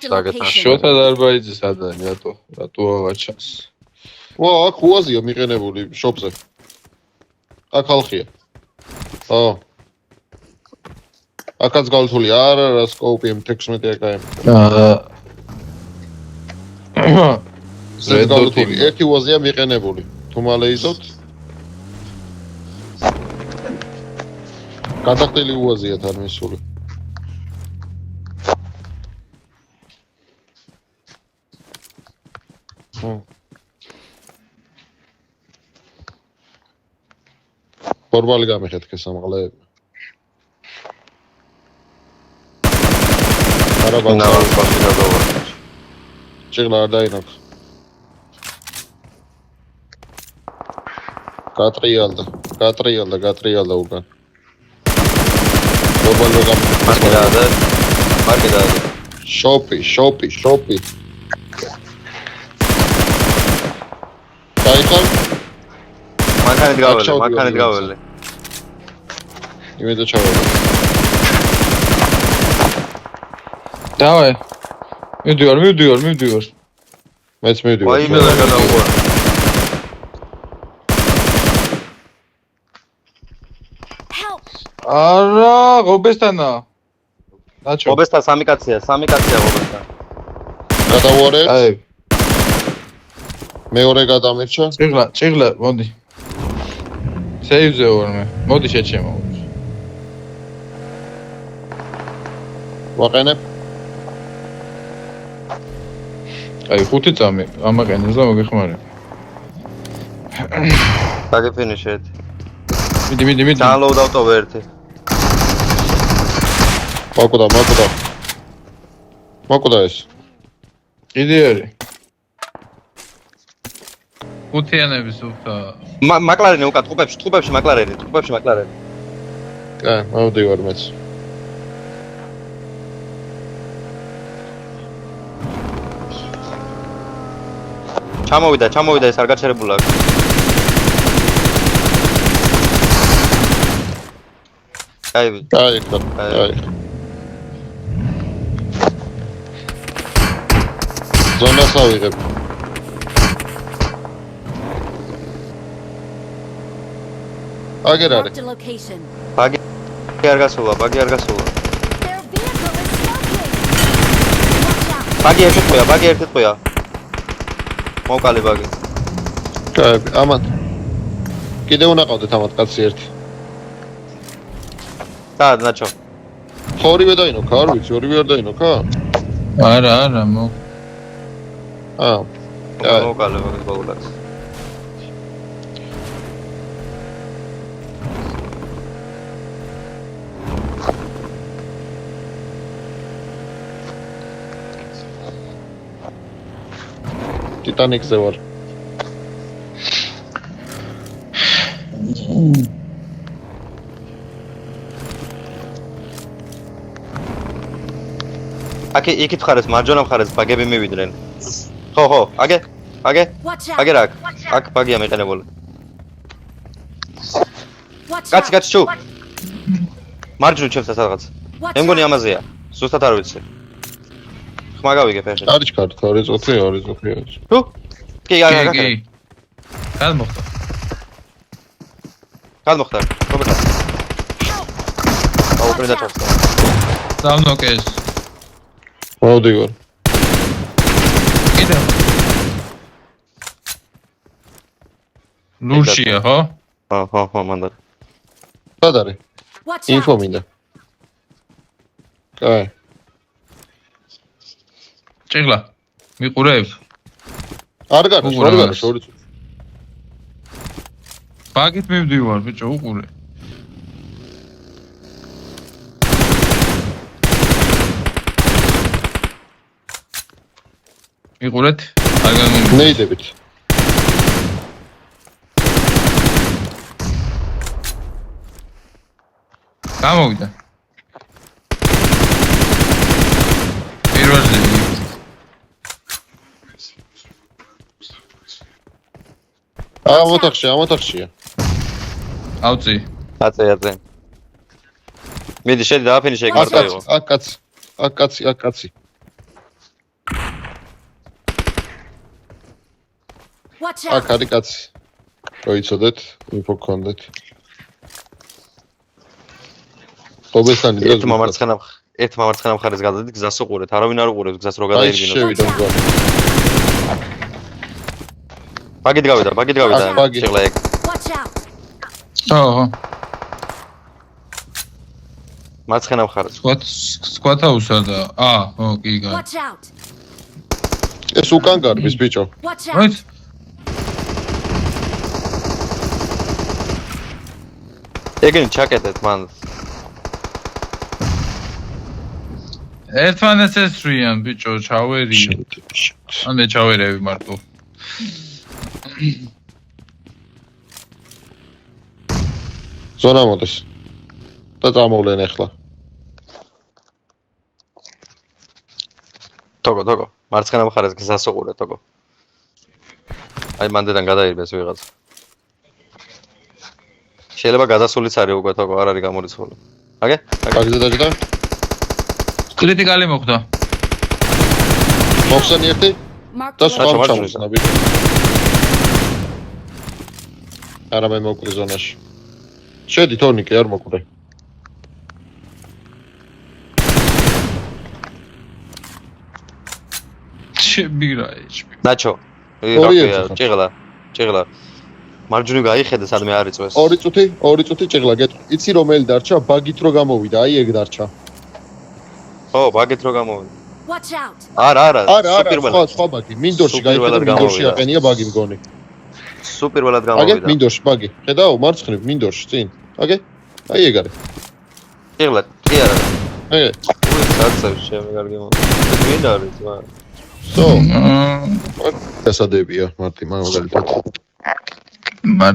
შოთა დარბაიძე სადანი რატო ავაჩას ვა აქ უაზია მიყენებული შოპზე აქ ხალხია აქაც გალთული არა სკოპი M16 აკაემ ზედგალთული ერთი უაზია მიყენებული თუ მალე იზოთ გადახდელი უაზია თან მისული ფორმალი გამიხეთქე სამყლეები არა ბანკა ჭიღლა არ დაინახ გატრიალდა უკან ფორმალი გამიხეთქე მარკეტა შოპი დაიხარ მანქანით გაველი იმედო ჩავედი დავაი მივდივარ მეც მივდივარ ვაი მე რა გადავყვა არა ღობესთანა ნაჩო ღობესთან სამი კაცია ღობესთან გადავარეთ მეორე გადამირჩა ჭიღლა მოდი სეივზე ვარ მე მოდი შეჩემო ვაყენებ აი 5 წამი ამაყენებს და მოგეხმარებ დაგეფინიშეთ მიდი დაუნლოუდ ავტოვე ერთი მოკუდა ეს კიდე არის ხუთიანების უხა მაკლარენი უკან ტყუპებში მაკლარენი მოვდივარ მეც ჩამოვიდა ეს არ გაჩერებულა აი ზონას ავიღებ აგერ არის ბაგი არ გასულა ბაგი ერთით ყויה მოვკალე ბაგი კაი ამან კიდე უნდა ყავდეთ ამათ კაცი ერთი და ნაჩო ორივე დაინოქა არ ვიცი ორივე არ დაინოქა არა მო მოვკალე ბაგი ბაულაც ტიტანიკზე ვარ იქით ხარეს მარჯვენა მხარეს ბაგები მივიდნენ ხო აგე აქ ბაგია მეყენებული კაცი ჩუ მარჯვნივ ჩემს სადღაც მე მგონი ამაზეა ზუსტად არ ვიცი ხმა გავიგე ფეხი არის კარტ არის ოთხი თუ კი გადმოხდა რობერტა აუპრედა ჩასწა დავნოკეს მოვდივარ კიდე ლურშია ხო მანდა სად არის ინფო მინდა კაი ჭიღლა მიყურებ არ გარს ორი ბაგით მივდივარ ბიჭო უყურე მიყურეთ არ გამომივიდა ნეიდებით გამოვიდა პირველზე ამოთახშია ავწი აწე მიდი შედი დააფინიშე ეგ მარტო იყო აქ კაცი Watch აქ out! არის კაცი. მოიცოდეთ, ინფო გქონდეთ. ხობესანი ერთ მარცხენა მხარეს გადადით, გზას უყურეთ. არავინ არ უყურებს გზას რო აი გადაირბინოთ. შევიდა მგონი. ბაგით გავიდა. აქ ბაგი. შეგლა ეგ. Watch out! ხო. მარცხენა მხარეს. სკვათავსა და ხო, კი გა. Watch out! ეს უკან გარბის ბიჭო. Watch out! Right? ეგენი ჩაკეტეთ მან. ერთმანეთს ესრიან ბიჭო, ჩავერიო. ან მე ჩავერევი მარტო. ზონა მოდის. და წამოვლენ ახლა. თოგო. მარცხენა მხარეს გზას უყურეთ, თოგო. აი მანდედან გადაირბეს ვიღაცა. შეიძლება გადასულიც არის უკვე თოგო, არ არის გამორიცხული. აგე? ბაგზე დაჭდა. კრიტიკალი მოხდა. მოხსენი ერთი Mark და the სხვა ჩამოჭრა. ჩამოსნა ბიჭო. არა მე მოკვდი ზონაში. შედი თორნიკე არ მოკვდე. შებირა HP. ნაჩო. ორი ერთი ხარ. ჭიღლა. მარჯვნივ გაიხედე, სადმე არ იწვეს. 2 წუთი ჭიღლა გეტყვი. იცი რომელი დარჩა? ბაგით რო გამოვიდა, აი ეგ დარჩა. ხო, ბაგით რო გამოვიდა. Watch out! არა, არა, სხვა ბაგი. მინდორში გაიხედა, მინდორში აყენია ბაგი მგონი. სუპერველად აგე, გამოვიდა. მინდორში ბაგი. ხედავ, მარცხნივ მინდორში წინ. აგე? აი ეგ არის. ჭიღლა, კი არა. აი, უი, საცავ შემეგარგი მო. მინდა არის, მაგრამ სო. დასადებია მარტი მაგალითად. მარტო